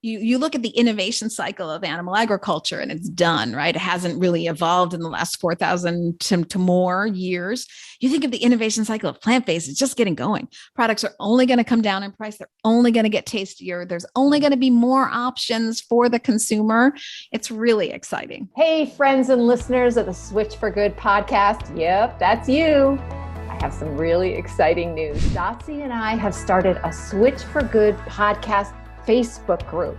you look at the innovation cycle of animal agriculture and it's done, right? It hasn't really evolved in the last 4,000 to more years. You think of the innovation cycle of plant-based, it's just getting going. Products are only going to come down in price. They're only going to get tastier. There's only going to be more options for the consumer. It's really exciting. Hey, friends and listeners of the Switch for Good podcast. Yep, that's you. I have some really exciting news. Dotsie and I have started a Switch for Good podcast Facebook group.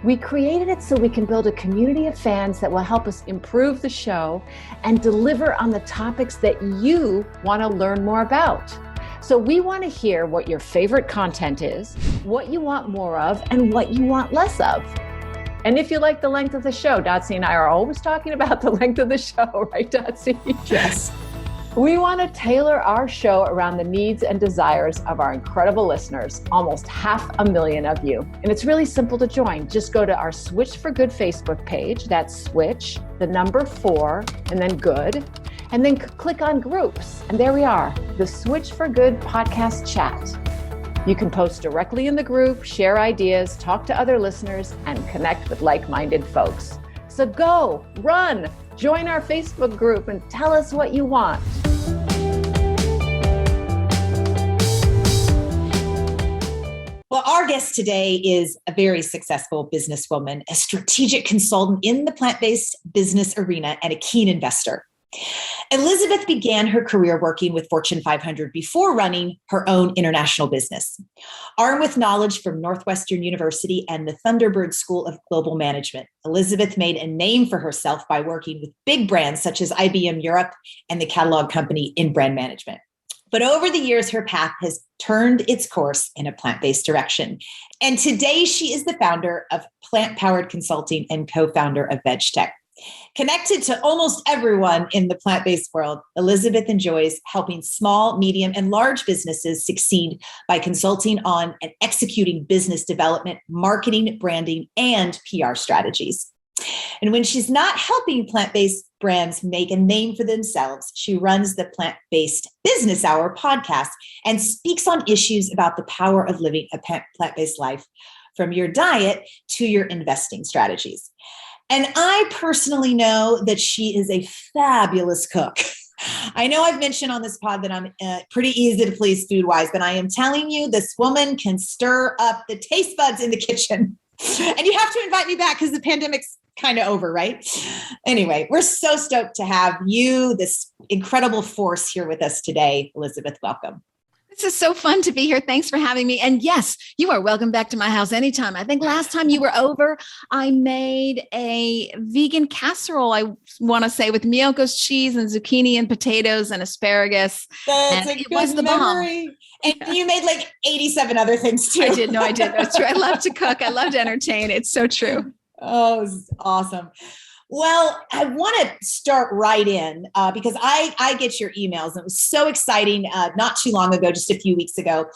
We created it so we can build a community of fans that will help us improve the show and deliver on the topics that you want to learn more about. So we want to hear what your favorite content is, what you want more of, and what you want less of. And if you like the length of the show, Dotsie and I are always talking about the length of the show, right, Dotsie? Yes. We want to tailor our show around the needs and desires of our incredible listeners, almost 500,000 of you. And it's really simple to join. Just go to our Switch for Good Facebook page. That's Switch, the number 4, and then Good. And then click on Groups. And there we are, the Switch for Good podcast chat. You can post directly in the group, share ideas, talk to other listeners, and connect with like-minded folks. So go, run, join our Facebook group and tell us what you want. Well, our guest today is a very successful businesswoman, a strategic consultant in the plant-based business arena, and a keen investor. Elysabeth began her career working with Fortune 500 before running her own international business. Armed with knowledge from Northwestern University and the Thunderbird School of Global Management, Elysabeth made a name for herself by working with big brands such as IBM-Europe and the Kellogg company in brand management. But over the years, her path has turned its course in a plant-based direction. And today she is the founder of Plant Powered Consulting and co-founder of VegTech. Connected to almost everyone in the plant-based world, Elysabeth enjoys helping small, medium, and large businesses succeed by consulting on and executing business development, marketing, branding, and PR strategies. And when she's not helping plant-based brands make a name for themselves, she runs the Plant-Based Business Hour podcast and speaks on issues about the power of living a plant-based life, from your diet to your investing strategies. And I personally know that she is a fabulous cook. I know I've mentioned on this pod that I'm pretty easy to please food-wise, but I am telling you, this woman can stir up the taste buds in the kitchen. And you have to invite me back because the pandemic's kind of over, right? Anyway, we're so stoked to have you, this incredible force, here with us today. Elysabeth, welcome. This is so fun to be here. Thanks for having me. And yes, you are welcome back to my house anytime. I think last time you were over, I made a vegan casserole, I want to say, with Miyoko's cheese and zucchini and potatoes and asparagus. That's and a it good was the memory. bomb. And you made like 87 other things too. I did. No, I did. That's true. I love to cook. I love to entertain. It's so true. Oh, this is awesome. Well, I want to start right in because I get your emails. And it was so exciting not too long ago, just a few weeks ago,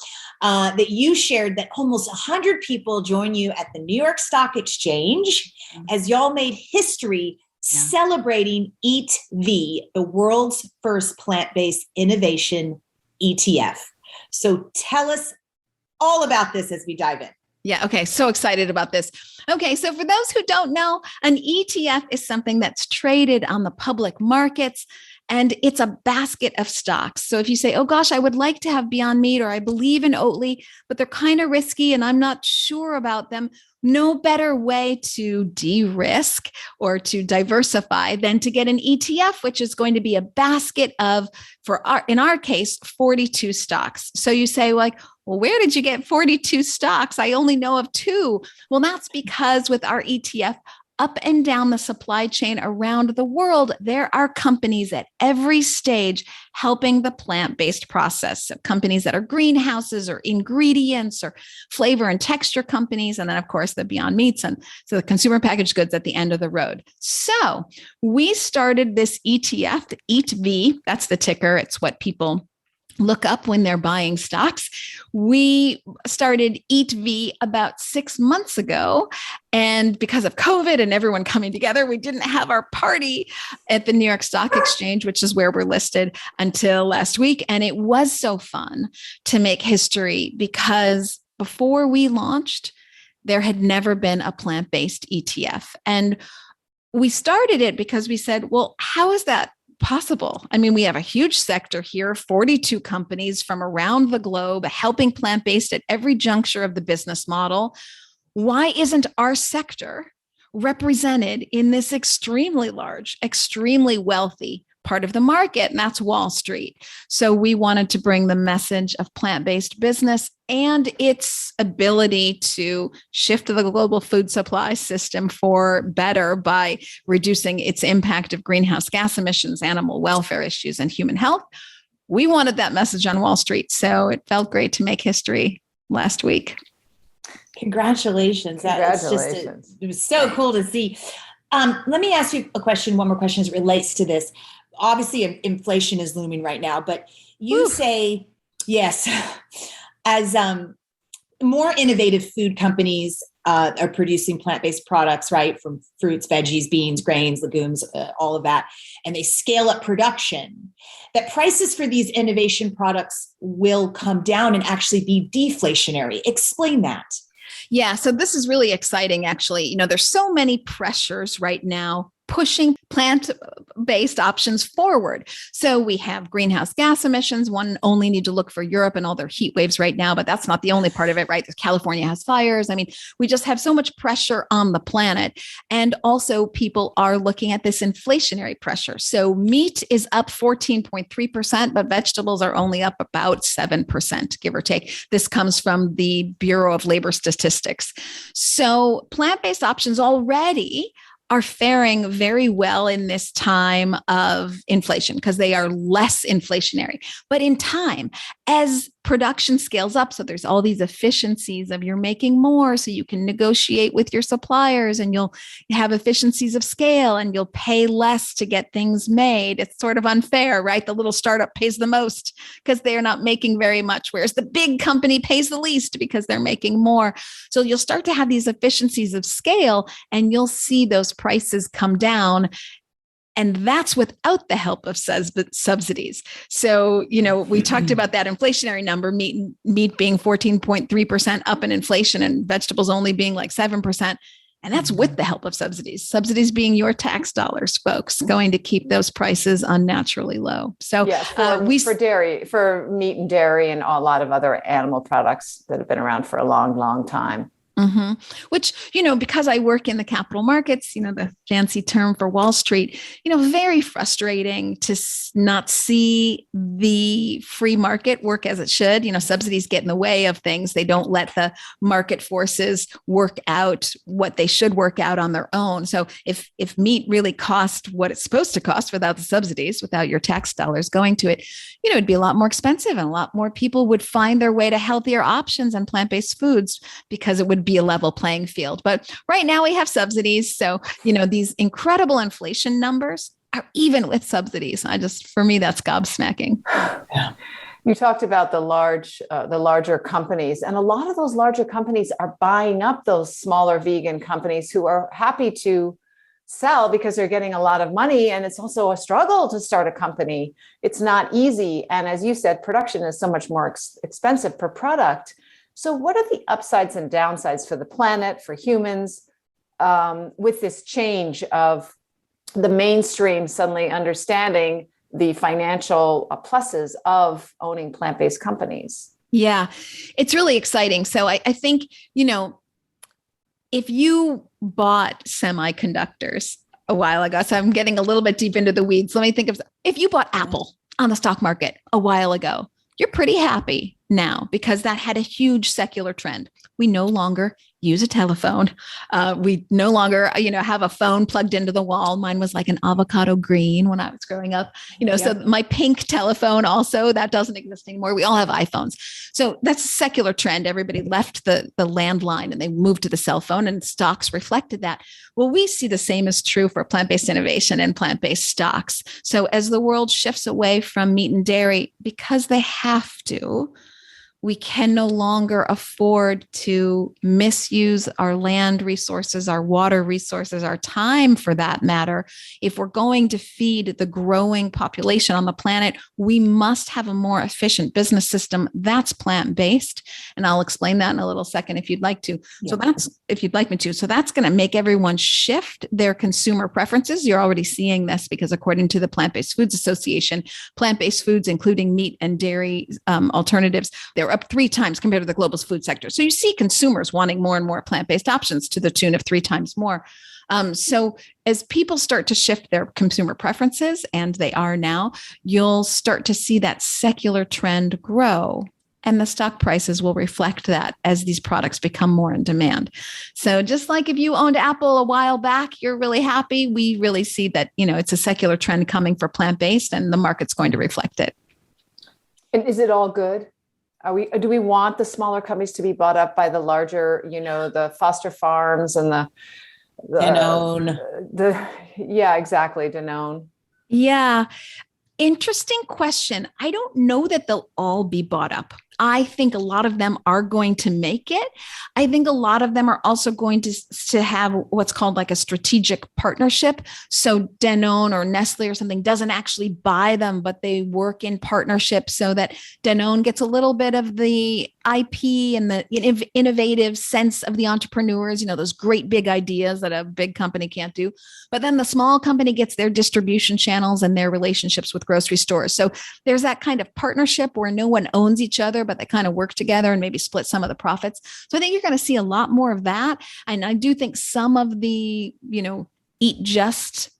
that you shared that almost 100 people join you at the New York Stock Exchange as y'all made history celebrating Eat V, the world's first plant-based innovation ETF. So tell us all about this as we dive in. Yeah. Okay. So excited about this. Okay. So for those who don't know, an ETF is something that's traded on the public markets, and it's a basket of stocks. So if you say, oh gosh, I would like to have Beyond Meat, or I believe in Oatly, but they're kind of risky and I'm not sure about them, no better way to de-risk or to diversify than to get an ETF, which is going to be a basket of, in our case, 42 stocks. So you say, like, well, where did you get 42 stocks? I only know of 2. Well, that's because with our ETF, up and down the supply chain around the world, there are companies at every stage helping the plant-based process. So companies that are greenhouses or ingredients or flavor and texture companies. And then, of course, the Beyond Meats and so the consumer packaged goods at the end of the road. So we started this ETF, Eat V. That's the ticker. It's what people look up when they're buying stocks. We started Eat V about 6 months ago. And because of COVID and everyone coming together, we didn't have our party at the New York Stock Exchange, which is where we're listed, until last week. And it was so fun to make history because before we launched, there had never been a plant-based ETF. And we started it because we said, well, how is that possible? I mean, we have a huge sector here, 42 companies from around the globe helping plant-based at every juncture of the business model. Why isn't our sector represented in this extremely large, extremely wealthy part of the market? And that's Wall Street. So we wanted to bring the message of plant-based business and its ability to shift the global food supply system for better by reducing its impact of greenhouse gas emissions, animal welfare issues, and human health. We wanted that message on Wall Street. So it felt great to make history last week. Congratulations. It was so cool to see. Let me ask you one more question as it relates to this. Obviously, inflation is looming right now, but you say, yes, as more innovative food companies are producing plant-based products, right, from fruits, veggies, beans, grains, legumes, all of that, and they scale up production, that prices for these innovation products will come down and actually be deflationary. Explain that. Yeah, so this is really exciting, actually. You know, there's so many pressures right now pushing plant-based options forward. So we have greenhouse gas emissions. One only need to look for Europe and all their heat waves right now, but that's not the only part of it, right? California has fires. I mean, we just have so much pressure on the planet. And also people are looking at this inflationary pressure. So meat is up 14.3%, but vegetables are only up about 7%, give or take. This comes from the Bureau of Labor Statistics. So plant-based options already are faring very well in this time of inflation because they are less inflationary. But in time, as production scales up, so there's all these efficiencies of you're making more, so you can negotiate with your suppliers and you'll have efficiencies of scale and you'll pay less to get things made. It's sort of unfair, right? The little startup pays the most because they're not making very much, whereas the big company pays the least because they're making more. So you'll start to have these efficiencies of scale and you'll see those prices come down. And that's without the help of subsidies. So, you know, we talked about that inflationary number, meat being 14.3% up in inflation and vegetables only being like 7%. And that's with the help of subsidies being your tax dollars, folks, going to keep those prices unnaturally low. So for dairy, for meat and dairy and a lot of other animal products that have been around for a long, long time. Mm-hmm. Which, you know, because I work in the capital markets, you know, the fancy term for Wall Street, you know, very frustrating to not see the free market work as it should. You know, subsidies get in the way of things. They don't let the market forces work out what they should work out on their own. So if meat really cost what it's supposed to cost without the subsidies, without your tax dollars going to it, you know, it'd be a lot more expensive and a lot more people would find their way to healthier options and plant-based foods because it would be a level playing field. But right now we have subsidies. So, you know, these incredible inflation numbers are even with subsidies. For me, that's gobsmacking. Yeah. You talked about the larger companies, and a lot of those larger companies are buying up those smaller vegan companies who are happy to sell because they're getting a lot of money. And it's also a struggle to start a company. It's not easy. And as you said, production is so much more expensive per product. So what are the upsides and downsides for the planet, for humans, with this change of the mainstream suddenly understanding the financial pluses of owning plant-based companies? Yeah, it's really exciting. So I think, you know, if you bought semiconductors a while ago, so I'm getting a little bit deep into the weeds. Let me think of, if you bought Apple on the stock market a while ago, you're pretty happy now because that had a huge secular trend. We no longer use a telephone. We no longer, you know, have a phone plugged into the wall. Mine was like an avocado green when I was growing up, you know, So my pink telephone also, that doesn't exist anymore. We all have iPhones. So that's a secular trend. Everybody left the landline and they moved to the cell phone, and stocks reflected that. Well, we see the same is true for plant-based innovation and plant-based stocks. So as the world shifts away from meat and dairy, because they have to, We can no longer afford to misuse our land resources, our water resources, our time for that matter. If we're going to feed the growing population on the planet, we must have a more efficient business system that's plant-based. And I'll explain that in a little second if you'd like to. Yeah. So that's, if you'd like me to. So that's going to make everyone shift their consumer preferences. You're already seeing this because according to the Plant-Based Foods Association, plant-based foods, including meat and dairy alternatives, they're up 3 times compared to the global food sector. So you see consumers wanting more and more plant-based options to the tune of 3 times more. So as people start to shift their consumer preferences, and they are now, you'll start to see that secular trend grow. And the stock prices will reflect that as these products become more in demand. So just like if you owned Apple a while back, you're really happy. We really see that, it's a secular trend coming for plant-based, and the market's going to reflect it. And is it all good? Do we want the smaller companies to be bought up by the larger, the Foster Farms and the Danone? Yeah, exactly. Danone. Yeah. Interesting question. I don't know that they'll all be bought up. I think a lot of them are going to make it. I think a lot of them are also going to have what's called like a strategic partnership. So Danone or Nestle or something doesn't actually buy them, but they work in partnership so that Danone gets a little bit of the IP and the innovative sense of the entrepreneurs, those great big ideas that a big company can't do. But then the small company gets their distribution channels and their relationships with grocery stores. So there's that kind of partnership where no one owns each other, but they kind of work together and maybe split some of the profits. So I think you're going to see a lot more of that. And I do think some of the, Eat Just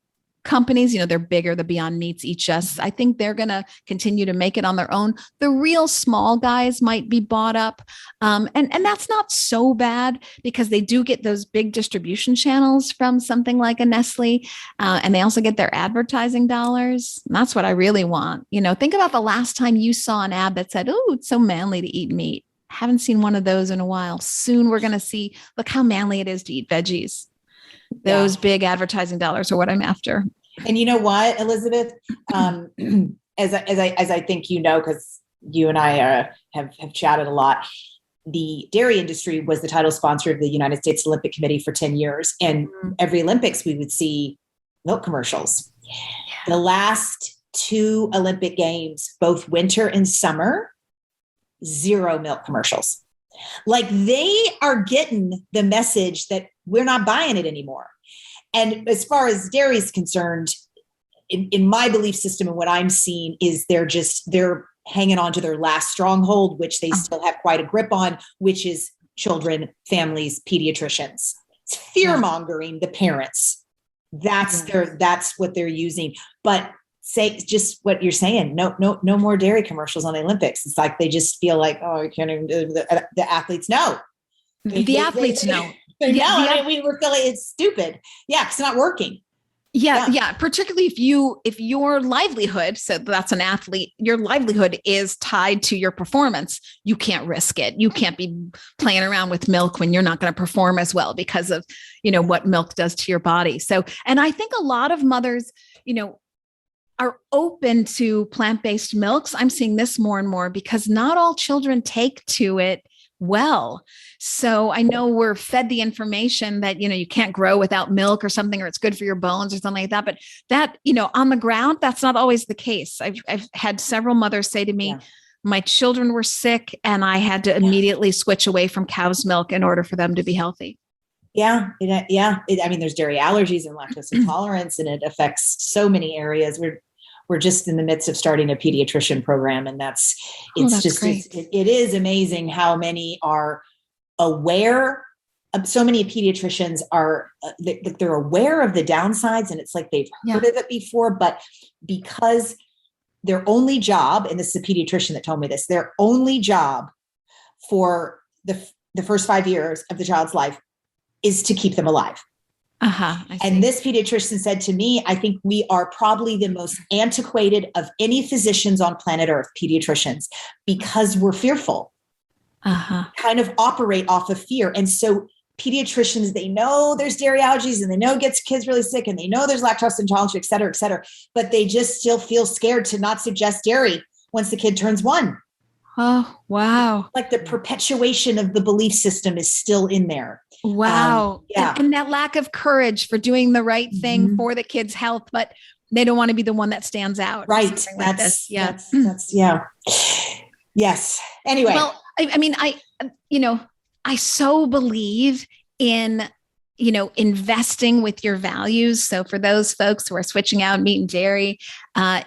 companies, they're bigger, the Beyond Meats, Eat Just, I think they're going to continue to make it on their own. The real small guys might be bought up. And that's not so bad because they do get those big distribution channels from something like a Nestle. And they also get their advertising dollars. And that's what I really want. Think about the last time you saw an ad that said, "Oh, it's so manly to eat meat." Haven't seen one of those in a while. Soon we're going to see, look how manly it is to eat veggies. Those big advertising dollars are what I'm after. And you know what, Elizabeth, as I think because you and I have chatted a lot, the dairy industry was the title sponsor of the United States Olympic Committee for 10 years. And every Olympics, we would see milk commercials. Yeah. The last 2 Olympic Games, both winter and summer, 0 milk commercials. Like they are getting the message that we're not buying it anymore. And as far as dairy is concerned, in my belief system and what I'm seeing is they're hanging on to their last stronghold, which they still have quite a grip on, which is children, families, pediatricians. It's fear mongering the parents. That's what they're using. But say just what you're saying. No more dairy commercials on the Olympics. It's like they just feel like, oh, I can't even. The athletes know. The athletes know. We were feeling it's stupid. Yeah, it's not working. Yeah. Particularly if your livelihood, so that's an athlete, your livelihood is tied to your performance, you can't risk it. You can't be playing around with milk when you're not going to perform as well because of, what milk does to your body. So, and I think a lot of mothers, are open to plant-based milks. I'm seeing this more and more because not all children take to it well. So I know we're fed the information that, you can't grow without milk or something, or it's good for your bones or something like that. But that, on the ground, that's not always the case. I've had several mothers say to me, my children were sick and I had to immediately switch away from cow's milk in order for them to be healthy. Yeah. There's dairy allergies and lactose intolerance, and it affects so many areas. We're just in the midst of starting a pediatrician program, and it is amazing how many are aware. So many pediatricians are they're aware of the downsides, and it's like they've heard of it before, but because their only job, and this is a pediatrician that told me this, their only job for the first 5 years of the child's life is to keep them alive. And this pediatrician said to me, I think we are probably the most antiquated of any physicians on planet Earth, pediatricians, because we're fearful, kind of operate off of fear. And so pediatricians, they know there's dairy allergies and they know it gets kids really sick and they know there's lactose intolerance, et cetera, but they just still feel scared to not suggest dairy once the kid turns 1. Oh, wow. Like the perpetuation of the belief system is still in there. Wow. Yeah. And that lack of courage for doing the right thing for the kids' health, but they don't want to be the one that stands out. Right. Like this. Yeah. That's Yes. Anyway. Well, I mean, I so believe in, investing with your values. So for those folks who are switching out meat and dairy,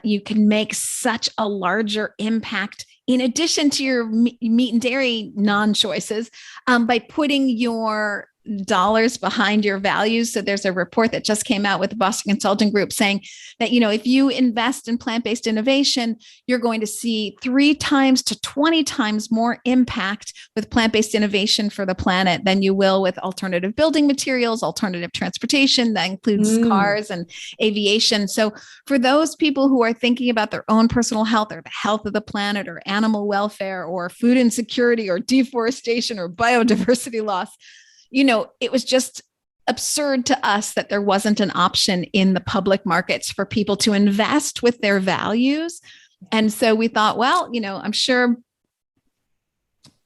you can make such a larger impact in addition to your meat and dairy non-choices, by putting your dollars behind your values. So there's a report that just came out with the Boston Consulting Group saying that, if you invest in plant-based innovation, you're going to see 3 times to 20 times more impact with plant-based innovation for the planet than you will with alternative building materials, alternative transportation. That includes cars and aviation. So for those people who are thinking about their own personal health or the health of the planet or animal welfare or food insecurity or deforestation or biodiversity loss, it was just absurd to us that there wasn't an option in the public markets for people to invest with their values. And so we thought, well, I'm sure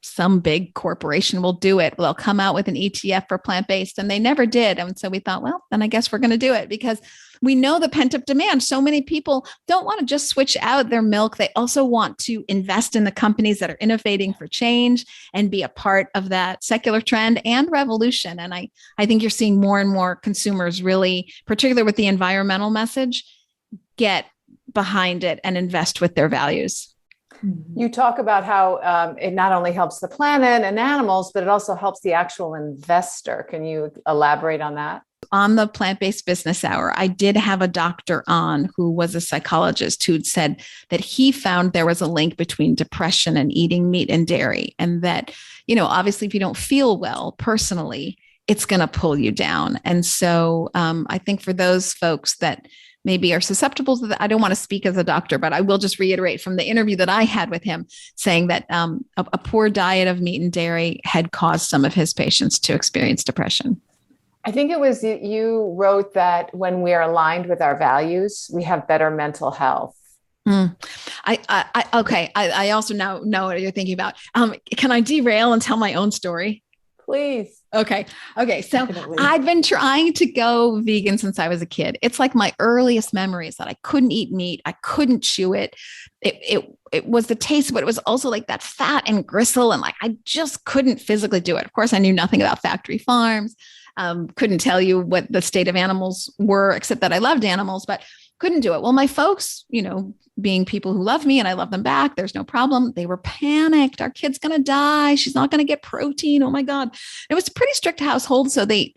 some big corporation will do it. They'll come out with an ETF for plant-based, and they never did. And so we thought, well, then I guess we're going to do it because we know the pent-up demand. So many people don't want to just switch out their milk. They also want to invest in the companies that are innovating for change and be a part of that secular trend and revolution. And I think you're seeing more and more consumers really, particularly with the environmental message, get behind it and invest with their values. You talk about how it not only helps the planet and animals, but it also helps the actual investor. Can you elaborate on that? On the Plant-Based Business Hour, I did have a doctor on who was a psychologist who'd said that he found there was a link between depression and eating meat and dairy. And that, obviously, if you don't feel well personally, it's going to pull you down. And so I think for those folks that maybe are susceptible to that, I don't want to speak as a doctor, but I will just reiterate from the interview that I had with him saying that a poor diet of meat and dairy had caused some of his patients to experience depression. I think it was you wrote that when we are aligned with our values, we have better mental health. I also now know what you're thinking about. Can I derail and tell my own story? Please. Okay. So Definitely. I've been trying to go vegan since I was a kid. It's like my earliest memories that I couldn't eat meat. I couldn't chew it. It was the taste, but it was also like that fat and gristle. And like, I just couldn't physically do it. Of course, I knew nothing about factory farms. Couldn't tell you what the state of animals were, except that I loved animals, but couldn't do it. Well, my folks, being people who love me and I love them back, there's no problem. They were panicked. Our kid's going to die. She's not going to get protein. Oh my God. It was a pretty strict household. So they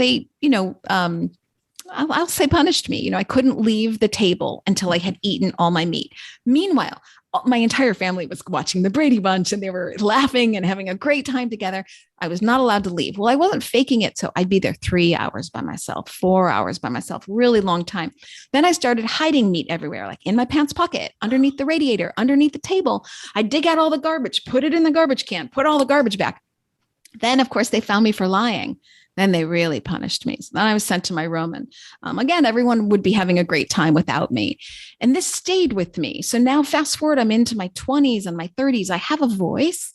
I'll say punished me. I couldn't leave the table until I had eaten all my meat. Meanwhile, my entire family was watching the Brady Bunch and they were laughing and having a great time together. I was not allowed to leave. Well, I wasn't faking it. So I'd be there 3 hours by myself, 4 hours by myself, really long time. Then I started hiding meat everywhere, like in my pants pocket, underneath the radiator, underneath the table. I dig out all the garbage, put it in the garbage can, put all the garbage back. Then, of course, they found me for lying. Then they really punished me. So then I was sent to my room. And again, everyone would be having a great time without me. And this stayed with me. So now fast forward, I'm into my 20s and my 30s. I have a voice,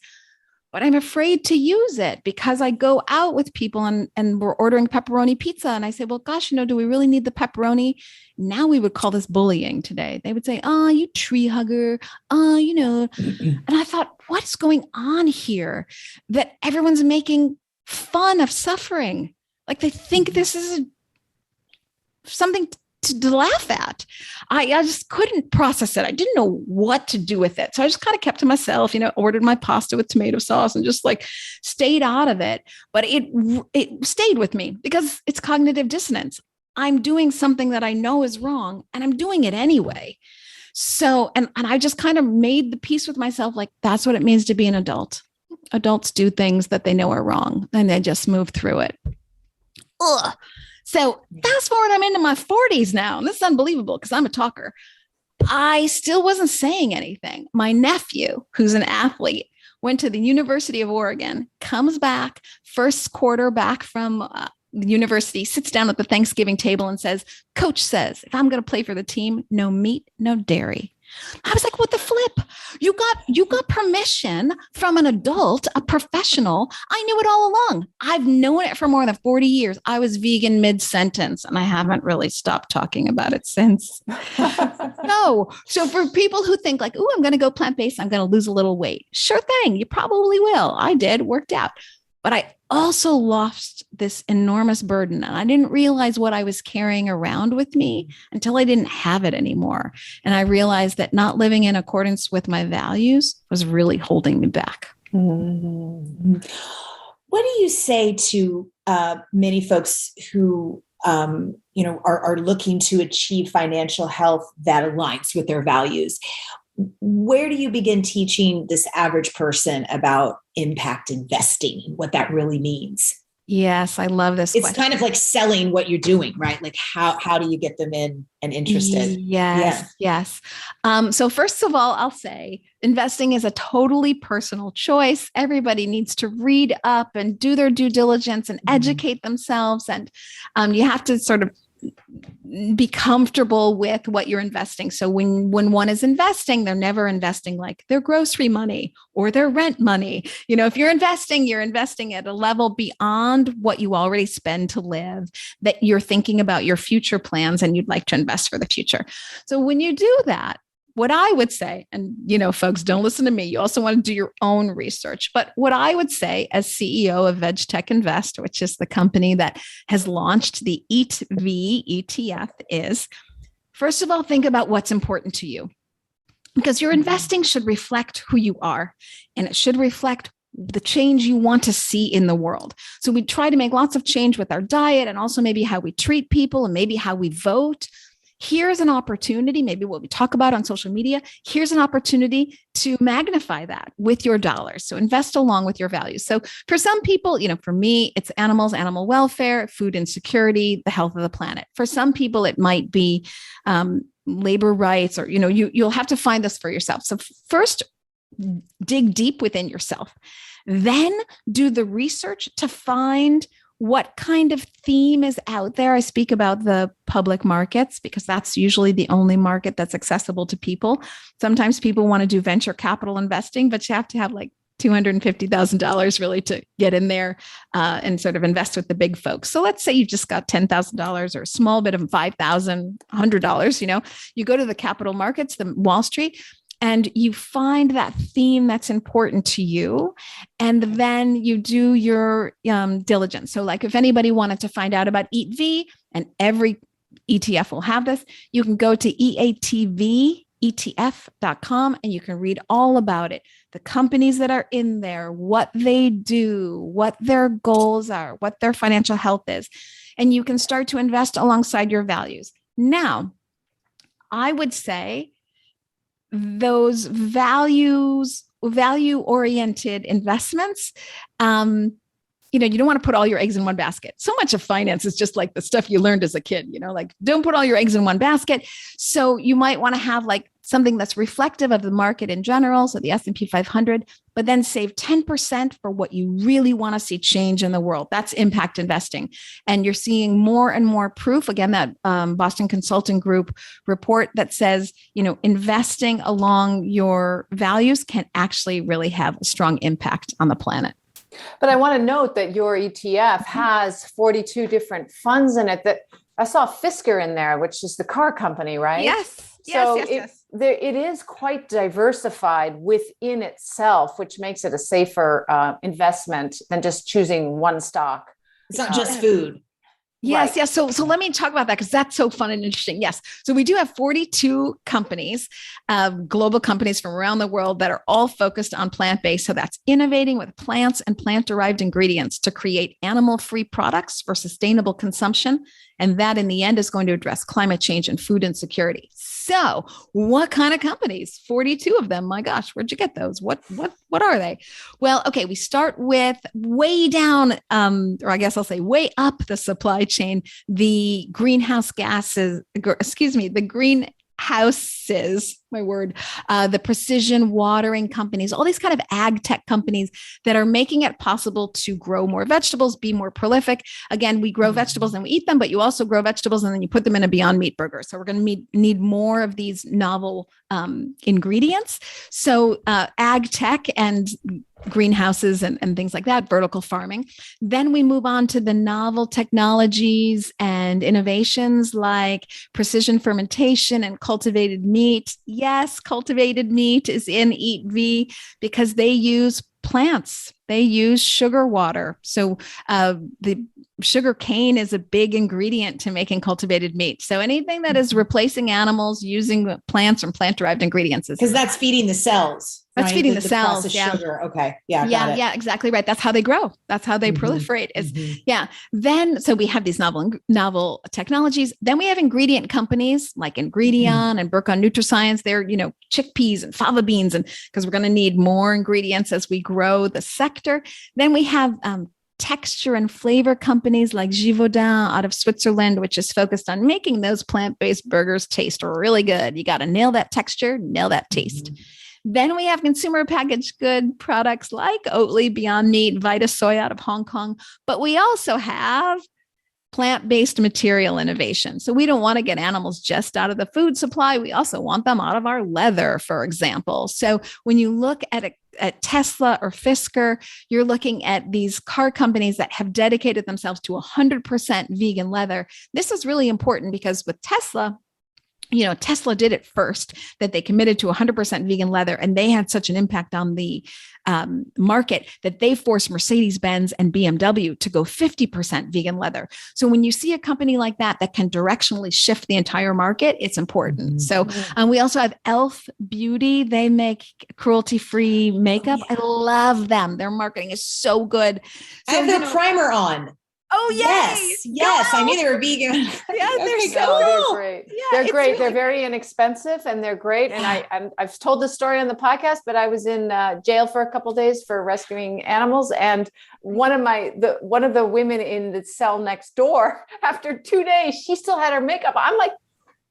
but I'm afraid to use it because I go out with people and we're ordering pepperoni pizza. And I say, well, gosh, do we really need the pepperoni? Now we would call this bullying today. They would say, oh, you tree hugger. And I thought, what's going on here that everyone's making fun of suffering? Like they think this is something to laugh at. I just couldn't process it. I didn't know what to do with it. So I just kind of kept to myself, ordered my pasta with tomato sauce and just like stayed out of it. But it stayed with me because it's cognitive dissonance. I'm doing something that I know is wrong and I'm doing it anyway. So, and I just kind of made the peace with myself. Like that's what it means to be an adult. Adults do things that they know are wrong and they just move through it. Ugh. So fast forward, I'm into my 40s now. And this is unbelievable because I'm a talker. I still wasn't saying anything. My nephew, who's an athlete, went to the University of Oregon, comes back, first quarter back from the university, sits down at the Thanksgiving table and says, Coach says, if I'm going to play for the team, no meat, no dairy. I was like, what the flip? You got permission from an adult, a professional. I knew it all along. I've known it for more than 40 years. I was vegan mid-sentence and I haven't really stopped talking about it since. No. So for people who think like, oh, I'm going to go plant-based, I'm going to lose a little weight. Sure thing. You probably will. I did, worked out. But I also lost this enormous burden. And I didn't realize what I was carrying around with me until I didn't have it anymore. And I realized that not living in accordance with my values was really holding me back. Mm-hmm. What do you say to many folks who are looking to achieve financial health that aligns with their values? Where do you begin teaching this average person about impact investing and what that really means? Yes, I love this. It's kind of like selling what you're doing, right? Like how do you get them in and interested? Yes. So first of all, I'll say investing is a totally personal choice. Everybody needs to read up and do their due diligence and educate themselves. And you have to sort of be comfortable with what you're investing. So when one is investing, they're never investing like their grocery money or their rent money. If you're investing at a level beyond what you already spend to live, that you're thinking about your future plans and you'd like to invest for the future. So when you do that, what I would say, and folks, don't listen to me. You also want to do your own research. But what I would say as CEO of VegTech Invest, which is the company that has launched the EAT-V ETF, is, first of all, think about what's important to you. Because your investing should reflect who you are, and it should reflect the change you want to see in the world. So we try to make lots of change with our diet and also maybe how we treat people and maybe how we vote. Here's an opportunity, maybe what we talk about on social media, here's an opportunity to magnify that with your dollars. So invest along with your values. So for some people, for me, it's animals, animal welfare, food insecurity, the health of the planet. For some people, it might be labor rights, or, you'll have to find this for yourself. So first, dig deep within yourself. Then do the research to find what kind of theme is out there. I speak about the public markets because that's usually the only market that's accessible to people. Sometimes people want to do venture capital investing, but you have to have like $250,000 really to get in there and sort of invest with the big folks. So let's say you've just got $10,000 or a small bit of $5,000, $100, you go to the capital markets, the Wall Street, and you find that theme that's important to you. And then you do your diligence. So like if anybody wanted to find out about EAT-V, and every ETF will have this, you can go to EATVETF.com and you can read all about it. The companies that are in there, what they do, what their goals are, what their financial health is. And you can start to invest alongside your values. Now, I would say those value-oriented investments, you don't want to put all your eggs in one basket. So much of finance is just like the stuff you learned as a kid, like don't put all your eggs in one basket. So you might want to have like something that's reflective of the market in general, so the S&P 500, but then save 10% for what you really want to see change in the world. That's impact investing. And you're seeing more and more proof, again, that Boston Consulting Group report that says, investing along your values can actually really have a strong impact on the planet. But I want to note that your ETF has 42 different funds in it. That I saw Fisker in there, which is the car company, right? Yes. So Yes. It is quite diversified within itself, which makes it a safer investment than just choosing one stock. It's not just food. Yes, Right. yes. So let me talk about that because that's so fun and interesting. Yes. So we do have 42 companies, global companies from around the world that are all focused on plant-based. So that's innovating with plants and plant-derived ingredients to create animal-free products for sustainable consumption. And that in the end is going to address climate change and food insecurity. So what kind of companies? 42 of them. My gosh, where'd you get those? What are they? Well, okay, we start with way down, or I guess I'll say way up the supply chain, the greenhouses, my word, the precision watering companies, all these kind of ag tech companies that are making it possible to grow more vegetables, be more prolific. Again, we grow vegetables and we eat them, but you also grow vegetables and then you put them in a Beyond Meat burger. So we're going to need more of these novel ingredients. So ag tech and greenhouses and things like that, vertical farming. Then we move on to the novel technologies and innovations like precision fermentation and cultivated meat. Yes, cultivated meat is in Eat V because they use plants. They use sugar water. So the sugar cane is a big ingredient to making cultivated meat. So anything that is replacing animals using plants and plant-derived ingredients is because that's feeding the cells. That's right? feeding the cells. Yeah. Sugar. Okay. Yeah. Yeah, exactly right. That's how they grow. That's how they proliferate. Then, so we have these novel technologies. Then we have ingredient companies like Ingredion and Burcon Nutriscience. They're, chickpeas and fava beans, and because we're going to need more ingredients as we grow the sector. Then we have texture and flavor companies like Givaudan out of Switzerland, which is focused on making those plant-based burgers taste really good. You got to nail that texture, nail that taste. Then we have consumer packaged good products like Oatly, Beyond Meat, Vita Soy out of Hong Kong. But we also have plant-based material innovation. So we don't want to get animals just out of the food supply. We also want them out of our leather, for example. So when you look at Tesla or Fisker, you're looking at these car companies that have dedicated themselves to 100% vegan leather. This is really important because with Tesla, Tesla did it first, that they committed to 100% vegan leather, and they had such an impact on the market that they forced Mercedes-Benz and BMW to go 50% vegan leather. So when you see a company like that can directionally shift the entire market, it's important. So we also have Elf Beauty. They make cruelty-free makeup. I love them. Their marketing is so good. So, I have their primer on. Oh, yes. I knew they were vegan. Yeah, they're so cool. cool. They're great. Yeah, they're great. Really they're very inexpensive and they're great. And I've told this story on the podcast, but I was in jail for a couple of days for rescuing animals. And one of the women in the cell next door, after 2 days, she still had her makeup. I'm like,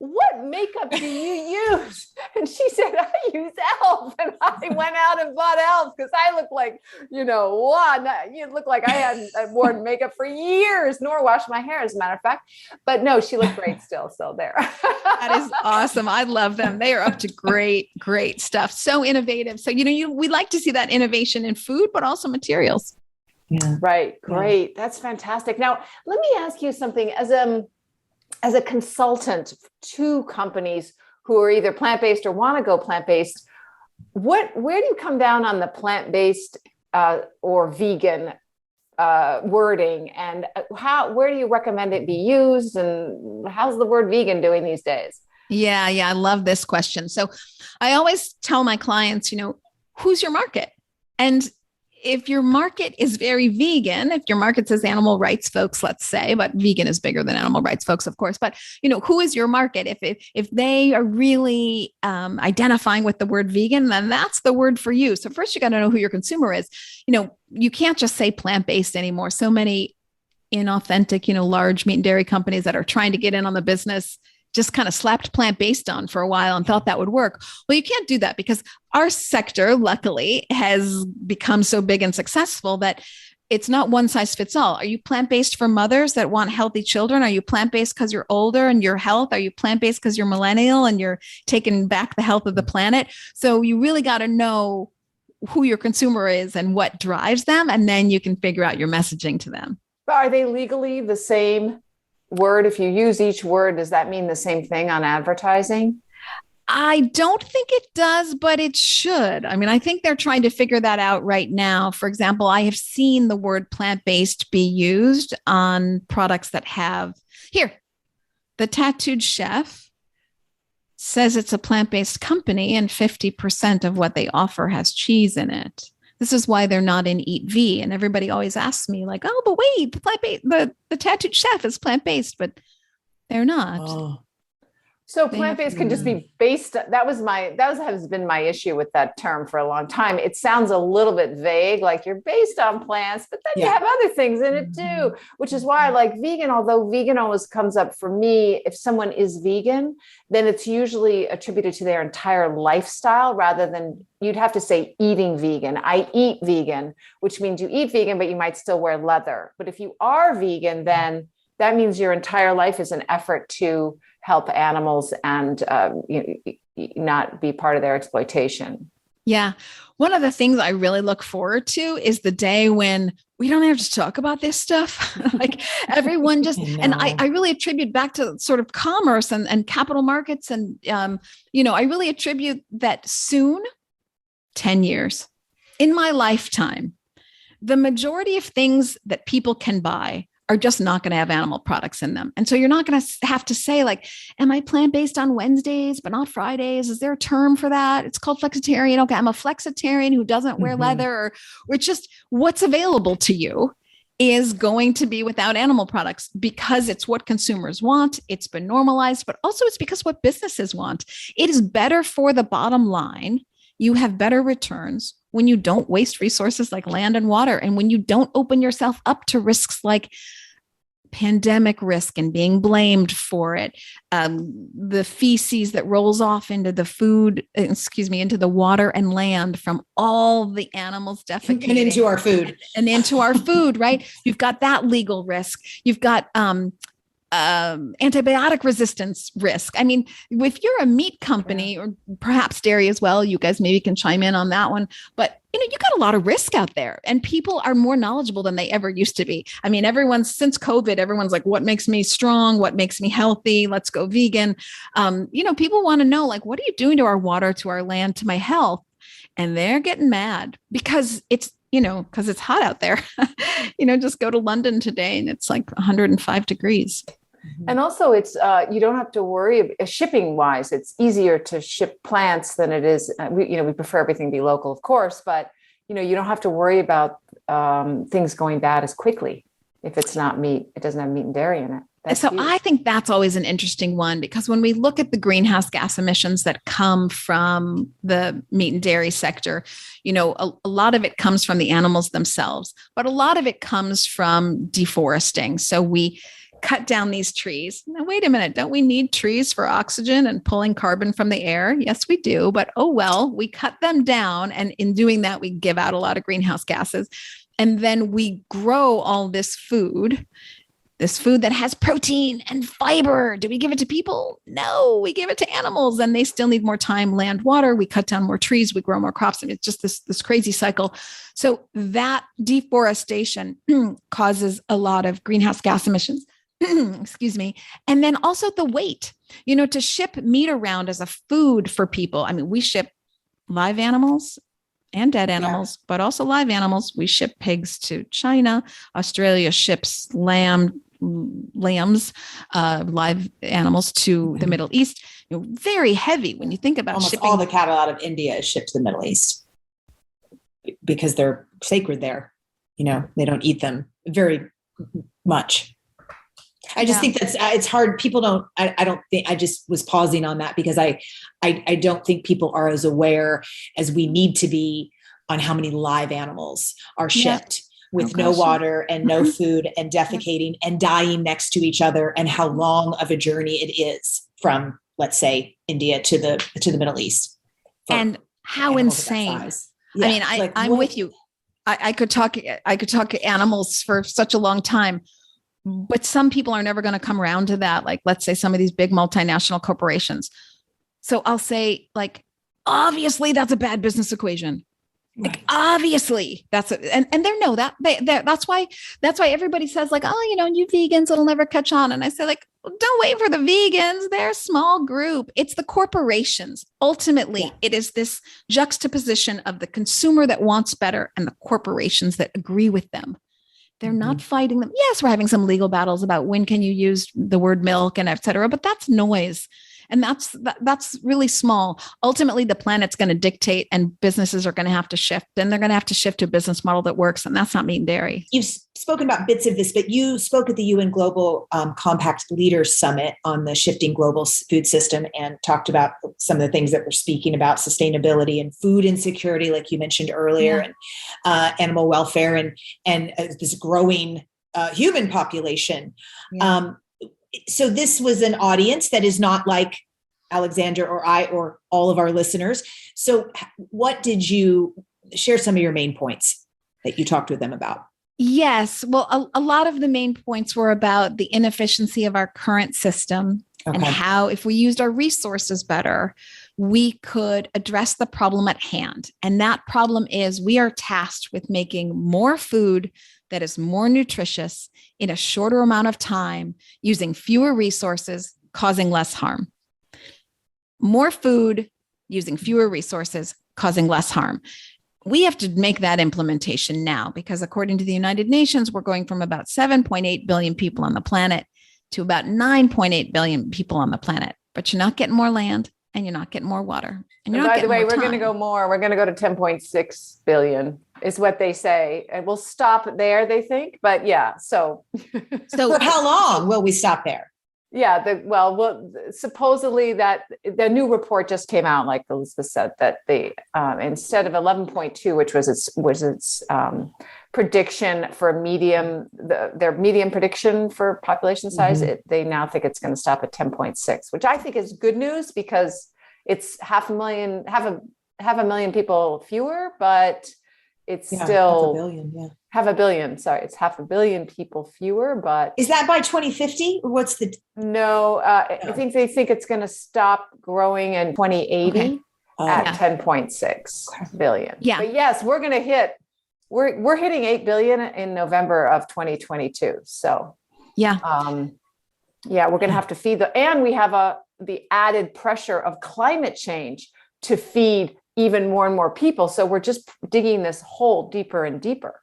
what makeup do you use? And she said, I use Elf. And I went out and bought Elf because I look like, you look like I hadn't worn makeup for years, nor washed my hair, as a matter of fact. But no, she looked great still there. That is awesome. I love them. They are up to great stuff. So innovative. So, we like to see that innovation in food, but also materials. Yeah. Right. Great. Yeah. That's fantastic. Now, let me ask you something. As a consultant to companies who are either plant-based or want to go plant-based, where do you come down on the plant-based or vegan wording, and where do you recommend it be used, and how's the word vegan doing these days? Yeah, I love this question. So I always tell my clients, who's your market? And if your market is very vegan, if your market says animal rights folks, let's say, but vegan is bigger than animal rights folks, of course, but who is your market? If they are really identifying with the word vegan, then that's the word for you. So first you got to know who your consumer is. You can't just say plant-based anymore. So many inauthentic, large meat and dairy companies that are trying to get in on the business just kind of slapped plant-based on for a while and thought that would work. Well, you can't do that because our sector, luckily, has become so big and successful that it's not one size fits all. Are you plant-based for mothers that want healthy children? Are you plant-based because you're older and your health? Are you plant-based because you're millennial and you're taking back the health of the planet? So you really got to know who your consumer is and what drives them, and then you can figure out your messaging to them. But are they legally the same word? If you use each word, does that mean the same thing on advertising? I don't think it does, but it should. I mean, I think they're trying to figure that out right now. For example, I have seen the word plant-based be used on products that have, the Tattooed Chef says it's a plant-based company and 50% of what they offer has cheese in it. This is why they're not in Eat V. And everybody always asks me like, oh, but wait, the Tattooed Chef is plant-based, but they're not. Oh. So plant-based can just be based. That has been my issue with that term for a long time. It sounds a little bit vague, like you're based on plants, but then you have other things in it too, which is why I like vegan, although vegan always comes up for me. If someone is vegan, then it's usually attributed to their entire lifestyle rather than you'd have to say eating vegan. I eat vegan, which means you eat vegan, but you might still wear leather. But if you are vegan, then that means your entire life is an effort to help animals and not be part of their exploitation. Yeah. One of the things I really look forward to is the day when we don't have to talk about this stuff. Like everyone just, and I really attribute back to sort of commerce and capital markets. And, I really attribute that soon, 10 years in my lifetime, the majority of things that people can buy are just not going to have animal products in them. And so you're not going to have to say like, am I plant-based on Wednesdays, but not Fridays? Is there a term for that? It's called flexitarian. Okay. I'm a flexitarian who doesn't wear leather or it's just what's available to you is going to be without animal products because it's what consumers want. It's been normalized, but also it's because what businesses want. It is better for the bottom line. You have better returns when you don't waste resources like land and water, and when you don't open yourself up to risks like pandemic risk and being blamed for it, the feces that rolls off into the into the water and land from all the animals defecating and into our food and into our food, right? You've got that legal risk. You've got antibiotic resistance risk. I mean, if you're a meat company or perhaps dairy as well, you guys maybe can chime in on that one, but you got a lot of risk out there and people are more knowledgeable than they ever used to be. I mean, since COVID, everyone's like, what makes me strong? What makes me healthy? Let's go vegan. People want to know, like, what are you doing to our water, to our land, to my health? And they're getting mad because it's hot out there. Just go to London today and it's like 105 degrees. And also it's, you don't have to worry shipping wise. It's easier to ship plants than it is. We prefer everything to be local, of course, but you don't have to worry about things going bad as quickly. If it's not meat, it doesn't have meat and dairy in it. That's so huge. I think that's always an interesting one because when we look at the greenhouse gas emissions that come from the meat and dairy sector, a lot of it comes from the animals themselves, but a lot of it comes from deforesting. So we cut down these trees. Now, wait a minute. Don't we need trees for oxygen and pulling carbon from the air? Yes, we do. But we cut them down. And in doing that, we give out a lot of greenhouse gases. And then we grow all this food that has protein and fiber. Do we give it to people? No, we give it to animals and they still need more time, land, water. We cut down more trees, we grow more crops. I mean, it's just this crazy cycle. So that deforestation causes a lot of greenhouse gas emissions. Excuse me. And then also the weight, to ship meat around as a food for people. I mean, we ship live animals and dead animals, but also live animals. We ship pigs to China. Australia ships lambs, live animals to the Middle East. Very heavy when you think about almost shipping. All the cattle out of India is shipped to the Middle East because they're sacred there. They don't eat them very much. I just think it's hard. People don't, I don't think, I just was pausing on that because I don't think people are as aware as we need to be on how many live animals are shipped with no water and no food and defecating and dying next to each other and how long of a journey it is from, let's say, India to the Middle East. And how insane. Yeah, I mean, I'm with you. I could talk animals for such a long time. But some people are never going to come around to that. Like, let's say some of these big multinational corporations. So I'll say, like, obviously that's a bad business equation. Right. Like, obviously that's and they know that that's why everybody says like, oh, you vegans, it'll never catch on. And I say like, well, don't wait for the vegans. They're a small group. It's the corporations. Ultimately, it is this juxtaposition of the consumer that wants better and the corporations that agree with them. They're not fighting them. Yes, we're having some legal battles about when can you use the word milk and et cetera, but that's noise. And that's really small. Ultimately, the planet's going to dictate and businesses are going to have to shift, and they're going to have to shift to a business model that works. And that's not meat and dairy. You've spoken about bits of this, but you spoke at the UN Global Compact Leaders Summit on the shifting global food system and talked about some of the things that we're speaking about, sustainability and food insecurity, like you mentioned earlier, and animal welfare and this growing human population. Yeah. So this was an audience that is not like Alexander or I or all of our listeners. So what did you share some of your main points that you talked with them about? Yes. Well, a lot of the main points were about the inefficiency of our current system and how, if we used our resources better, we could address the problem at hand. And that problem is we are tasked with making more food that is more nutritious in a shorter amount of time, using fewer resources, causing less harm. More food using fewer resources, causing less harm. We have to make that implementation now because according to the United Nations, we're going from about 7.8 billion people on the planet to about 9.8 billion people on the planet. But you're not getting more land and you're not getting more water. And you're not by the way, we're going to go more. We're going to go to 10.6 billion is what they say. And we'll stop there, they think. But yeah, so for how long will we stop there? Yeah, supposedly that the new report just came out, like Elizabeth said, that they instead of 11.2, which was its prediction for their medium prediction for population size, they now think it's going to stop at 10.6, which I think is good news because it's half a million people fewer, but it's still half a billion. Sorry, it's half a billion people fewer, but is that by 2050 or what's the? No, I think they think it's going to stop growing in 2080 at 10.6 billion. Yeah. But yes, we're going to we're hitting 8 billion in November of 2022. So we're going to have to feed and we have the added pressure of climate change to feed even more and more people. So we're just digging this hole deeper and deeper.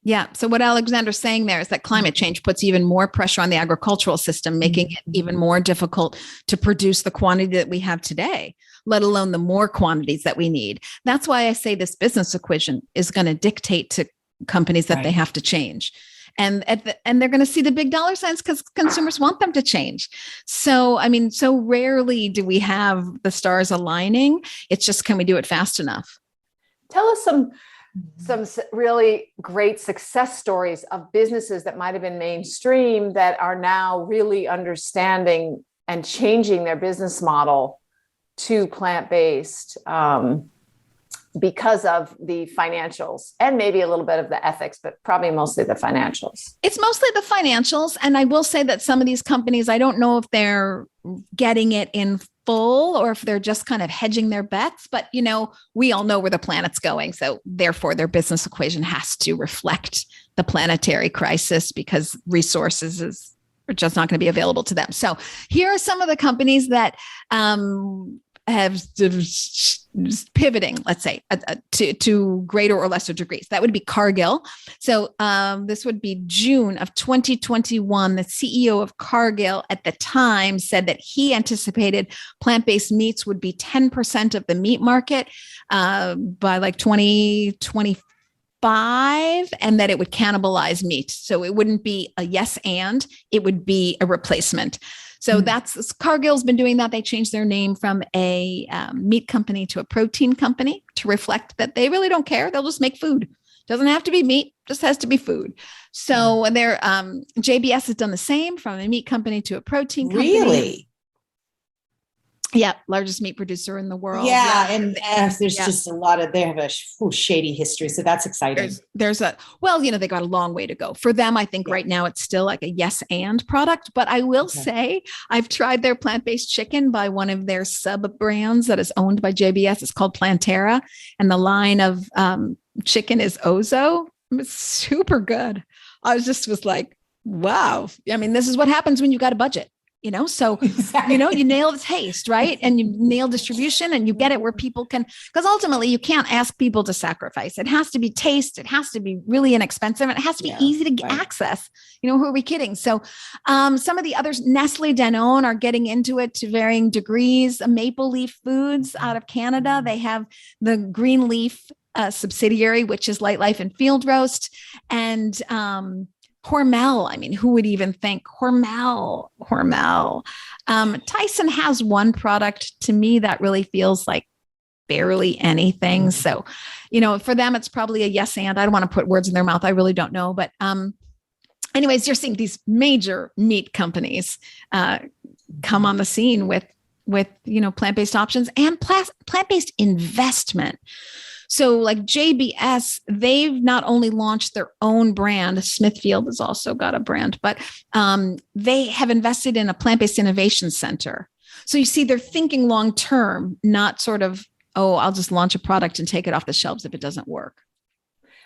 Yeah. So what Alexander's saying there is that climate change puts even more pressure on the agricultural system, making it even more difficult to produce the quantity that we have today, let alone the more quantities that we need. That's why I say this business equation is going to dictate to companies that they have to change. And they're going to see the big dollar signs because consumers want them to change. So, I mean, so rarely do we have the stars aligning. It's just, can we do it fast enough? Tell us some really great success stories of businesses that might have been mainstream that are now really understanding and changing their business model to plant-based because of the financials and maybe a little bit of the ethics, but probably mostly the financials. It's mostly the financials. And I will say that some of these companies, I don't know if they're getting it in full or if they're just kind of hedging their bets, but we all know where the planet's going. So therefore their business equation has to reflect the planetary crisis because resources are just not going to be available to them. So here are some of the companies that have pivoting, let's say, to greater or lesser degrees. That would be Cargill. So this would be June of 2021. The CEO of Cargill at the time said that he anticipated plant-based meats would be 10% of the meat market by like 2025, and that it would cannibalize meat. So it wouldn't be a yes and, it would be a replacement. So Cargill's been doing that. They changed their name from a meat company to a protein company to reflect that they really don't care. They'll just make food. Doesn't have to be meat, just has to be food. So their JBS has done the same, from a meat company to a protein company. Really? Yeah, largest meat producer in the world. Yeah, and there's just a lot of, they have a shady history, so that's exciting. They got a long way to go. For them, I think right now it's still like a yes and product, but I will say I've tried their plant-based chicken by one of their sub-brands that is owned by JBS. It's called Planterra, and the line of chicken is Ozo. It's super good. I was like, wow. I mean, this is what happens when you got a budget. So, Exactly. you nail the taste, right? And you nail distribution and you get it where people can, because ultimately you can't ask people to sacrifice. It has to be taste. It has to be really inexpensive. And it has to be easy to access. Who are we kidding? So some of the others, Nestle, Danone are getting into it to varying degrees. Maple Leaf Foods out of Canada, they have the Green Leaf subsidiary, which is Light Life and Field Roast. And Hormel. I mean, who would even think Hormel? Tyson has one product to me that really feels like barely anything. So, for them, it's probably a yes and. I don't want to put words in their mouth. I really don't know. But anyways, you're seeing these major meat companies come on the scene with plant-based options and plant-based investment. So like JBS, they've not only launched their own brand, Smithfield has also got a brand, but they have invested in a plant-based innovation center. So you see, they're thinking long-term, not sort of, I'll just launch a product and take it off the shelves if it doesn't work.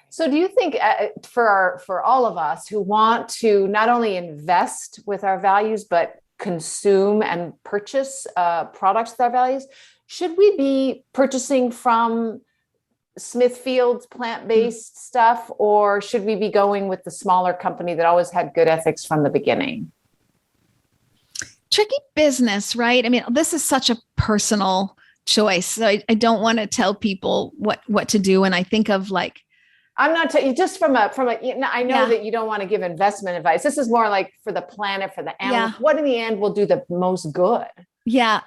So do you think for all of us who want to not only invest with our values, but consume and purchase products with our values, should we be purchasing from Smithfield's plant-based stuff, or should we be going with the smaller company that always had good ethics from the beginning? Tricky business, right? I mean, this is such a personal choice. So I don't want to tell people what to do. And I think of like, I'm not telling you just from a, I know that you don't want to give investment advice. This is more like for the planet, for the animals. Yeah. What in the end will do the most good? Yeah,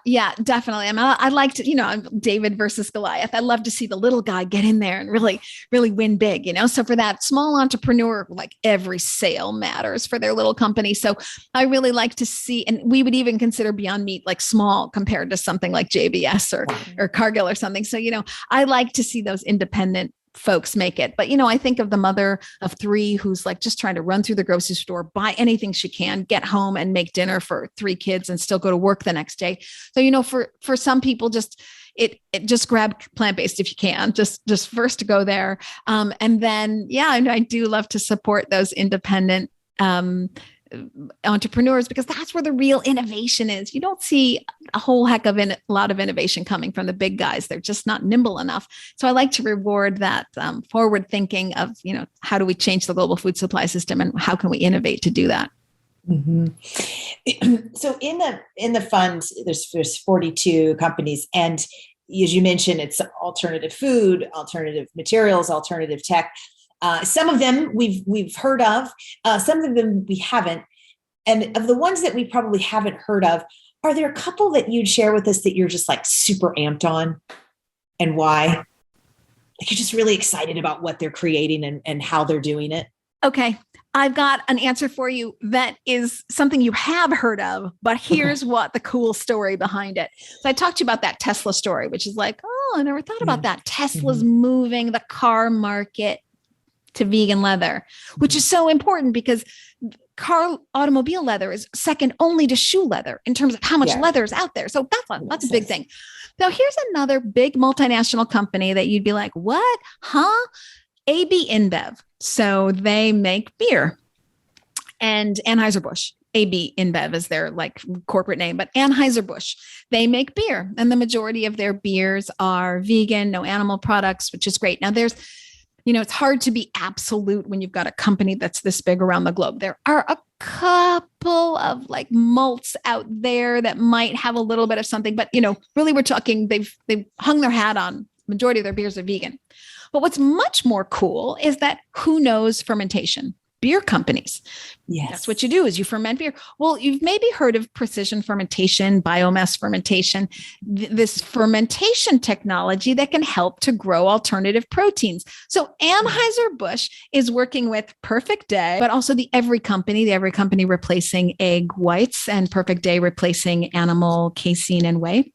definitely. I mean, I like to, David versus Goliath. I love to see the little guy get in there and really, really win big, So for that small entrepreneur, like every sale matters for their little company. So I really like to see, and we would even consider Beyond Meat like small compared to something like JBS or Cargill or something. So, I like to see those independent folks make it. But, I think of the mother of three who's like just trying to run through the grocery store, buy anything she can, get home and make dinner for 3 kids and still go to work the next day. So, for some people, just grab plant-based if you can, just first to go there. And then, I do love to support those independent entrepreneurs, because that's where the real innovation is. You don't see a whole heck of a lot of innovation coming from the big guys. They're just not nimble enough. So I like to reward that forward thinking of, how do we change the global food supply system and how can we innovate to do that? Mm-hmm. So in the fund, there's 42 companies, and as you mentioned, it's alternative food, alternative materials, alternative tech. Some of them we've heard of, some of them we haven't. And of the ones that we probably haven't heard of, are there a couple that you'd share with us that you're just like super amped on, and why? Like you're just really excited about what they're creating and how they're doing it? Okay. I've got an answer for you that is something you have heard of, but here's what the cool story behind it. So I talked to you about that Tesla story, which is like, I never thought about that. Tesla's moving the car market to vegan leather, which is so important because automobile leather is second only to shoe leather in terms of how much leather is out there. So that's a big thing. Now, here's another big multinational company that you'd be like, what? Huh? AB InBev. So they make beer, and Anheuser-Busch. AB InBev is their like corporate name, but Anheuser-Busch, they make beer, and the majority of their beers are vegan, no animal products, which is great. Now there's, it's hard to be absolute when you've got a company that's this big around the globe. There are a couple of like malts out there that might have a little bit of something, but really we're talking, they've hung their hat on majority of their beers are vegan. But what's much more cool is that who knows fermentation? Beer companies. Yes. That's what you do is you ferment beer. Well, you've maybe heard of precision fermentation, biomass fermentation, this fermentation technology that can help to grow alternative proteins. So Anheuser-Busch is working with Perfect Day, but also the Every Company replacing egg whites and Perfect Day replacing animal casein and whey.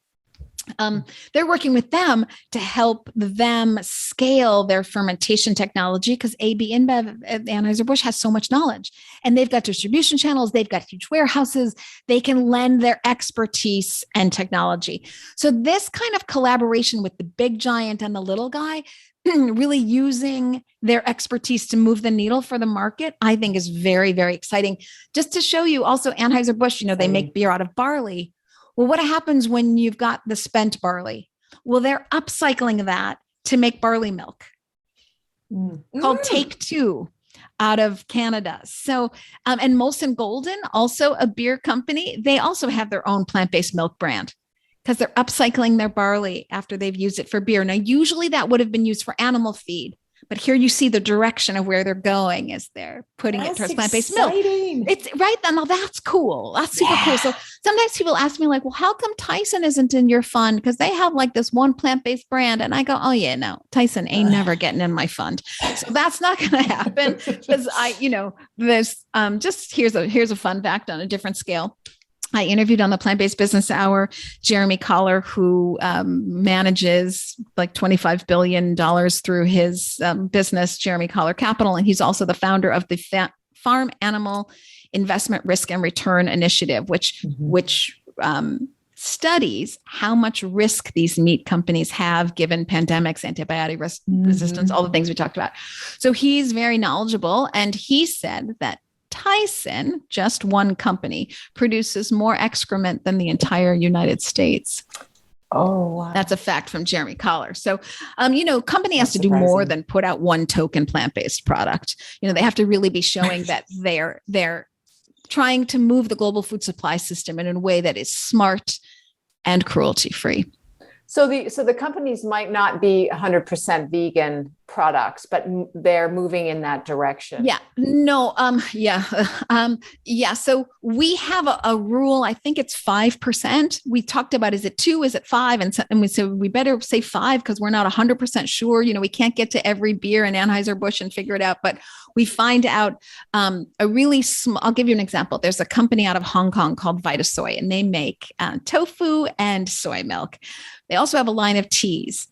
They're working with them to help them scale their fermentation technology because AB InBev at Anheuser-Busch has so much knowledge, and they've got distribution channels. They've got huge warehouses. They can lend their expertise and technology. So this kind of collaboration with the big giant and the little guy, really using their expertise to move the needle for the market, I think is very, very exciting. Just to show you also Anheuser-Busch, they make beer out of barley. Well, what happens when you've got the spent barley? Well, they're upcycling that to make barley milk called Take Two out of Canada. So, and Molson Golden, also a beer company, they also have their own plant-based milk brand because they're upcycling their barley after they've used it for beer. Now, usually that would have been used for animal feed, but here you see the direction of where they're going is they're putting it towards plant-based milk. It's right then. Now that's cool. That's super cool. So sometimes people ask me like, well, how come Tyson isn't in your fund? Because they have like this one plant-based brand. And I go, oh yeah, no, Tyson ain't never getting in my fund. So that's not going to happen because there's just here's a fun fact on a different scale. I interviewed on the Plant-Based Business Hour, Jeremy Collar, who manages like $25 billion through his business, Jeremy Collar Capital. And he's also the founder of the Farm Animal Investment Risk and Return Initiative, which studies how much risk these meat companies have given pandemics, antibiotic resistance, all the things we talked about. So he's very knowledgeable. And he said that Tyson, just one company, produces more excrement than the entire United States. Oh, wow. That's a fact from Jeremy Collar. So, company has to do more than put out one token plant-based product. They have to really be showing that they're trying to move the global food supply system in a way that is smart and cruelty-free. So the companies might not be 100% vegan products, but they're moving in that direction. Yeah. No. So we have a rule. I think it's 5%. We talked about, is it 2? Is it 5? And we said we better say 5 because we're not 100% sure. We can't get to every beer in Anheuser-Busch and figure it out. But we find out a really small. I'll give you an example. There's a company out of Hong Kong called Vitasoy, and they make tofu and soy milk. They also have a line of teas,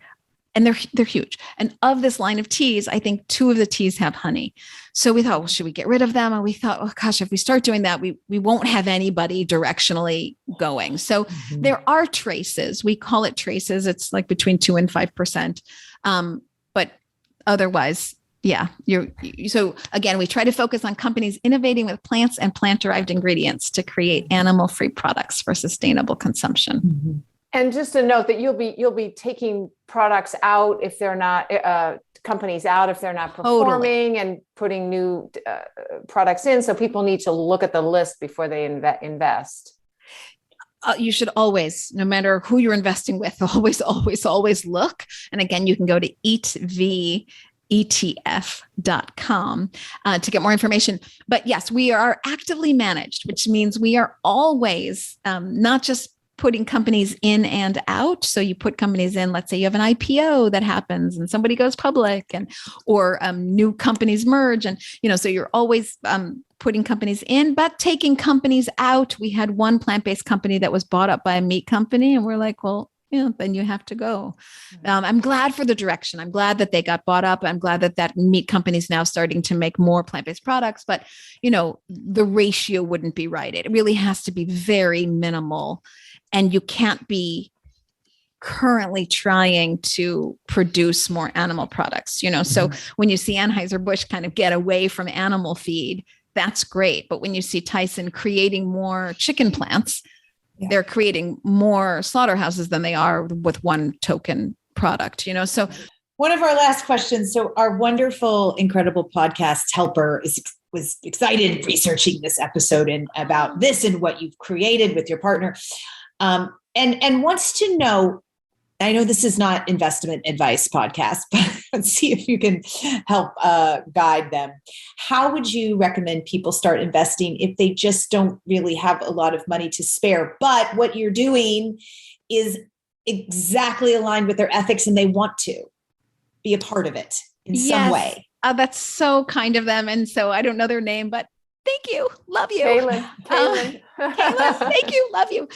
and they're huge. And of this line of teas, I think 2 of the teas have honey. So we thought, well, should we get rid of them? And we thought, oh gosh, if we start doing that, we won't have anybody directionally going. So there are traces. We call it traces. It's like between 2 and 5%. But otherwise, yeah. So again, we try to focus on companies innovating with plants and plant-derived ingredients to create animal-free products for sustainable consumption. Mm-hmm. And just a note that you'll be taking products out if they're not companies out if they're not performing, and putting new products in. So people need to look at the list before they invest. You should always, no matter who you're investing with, always look. And again, you can go to eatvetf.com to get more information. But yes, we are actively managed, which means we are always not just putting companies in and out. So you put companies in, let's say you have an IPO that happens and somebody goes public, or new companies merge. And, so you're always putting companies in, but taking companies out. We had one plant-based company that was bought up by a meat company, and we're like, well, then you have to go. I'm glad for the direction. I'm glad that they got bought up. I'm glad that meat company is now starting to make more plant-based products, but the ratio wouldn't be right. It really has to be very minimal. And you can't be currently trying to produce more animal products, So when you see Anheuser-Busch kind of get away from animal feed, that's great. But when you see Tyson creating more chicken plants, they're creating more slaughterhouses than they are with one token product, So one of our last questions. So our wonderful, incredible podcast helper was excited researching this episode and about this and what you've created with your partner. And wants to know, I know this is not investment advice podcast, but let's see if you can help guide them. How would you recommend people start investing if they just don't really have a lot of money to spare, but what you're doing is exactly aligned with their ethics and they want to be a part of it in some way? That's so kind of them. And so I don't know their name, but thank you. Love you. Kaylin. Kaylin, thank you. Love you.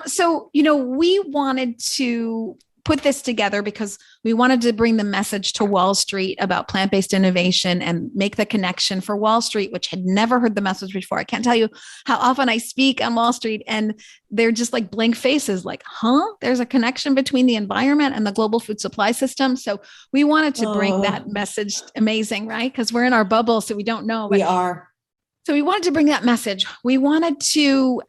So, we wanted to put this together because we wanted to bring the message to Wall Street about plant-based innovation and make the connection for Wall Street, which had never heard the message before. I can't tell you how often I speak on Wall Street and they're just like blank faces, like, huh? There's a connection between the environment and the global food supply system. So we wanted to bring that message. Amazing, right? Because we're in our bubble, so we don't know. We are. So we wanted to bring that message. We wanted to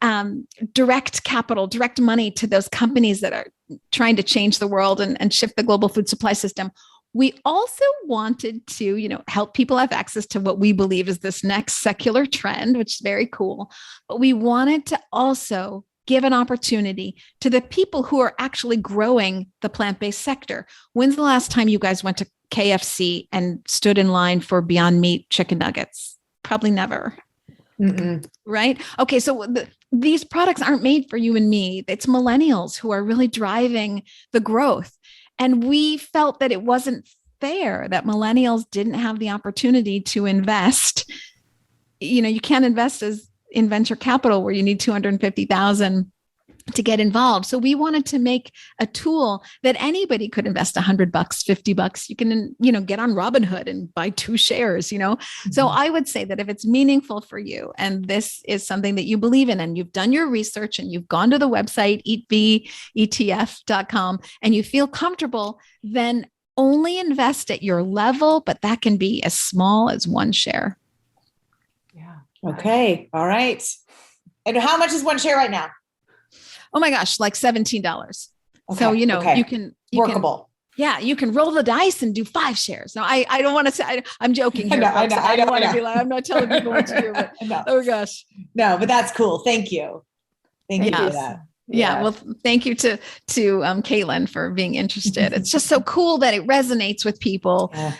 direct capital, direct money to those companies that are trying to change the world and shift the global food supply system. We also wanted to, help people have access to what we believe is this next secular trend, which is very cool. But we wanted to also give an opportunity to the people who are actually growing the plant-based sector. When's the last time you guys went to KFC and stood in line for Beyond Meat chicken nuggets? Probably never. Mm-mm. Right? Okay. So these products aren't made for you and me. It's millennials who are really driving the growth. And we felt that it wasn't fair that millennials didn't have the opportunity to invest. You can't invest in venture capital where you need 250,000 to get involved. So we wanted to make a tool that anybody could invest $100, $50. You can, get on Robinhood and buy 2 shares, Mm-hmm. So I would say that if it's meaningful for you and this is something that you believe in and you've done your research and you've gone to the website, eatvetf.com, and you feel comfortable, then only invest at your level, but that can be as small as 1 share. Yeah. Okay. All right. And how much is 1 share right now? Oh my gosh, like $17. Okay. So, you can workable. You can roll the dice and do 5 shares. No, I don't want to say, I'm joking here. I don't want to be like, I'm not telling people what to do, but no. Oh gosh. No, but that's cool. Thank you. Thank you for that. Yeah. Well, thank you to Caitlin for being interested. It's just so cool that it resonates with people. Yeah.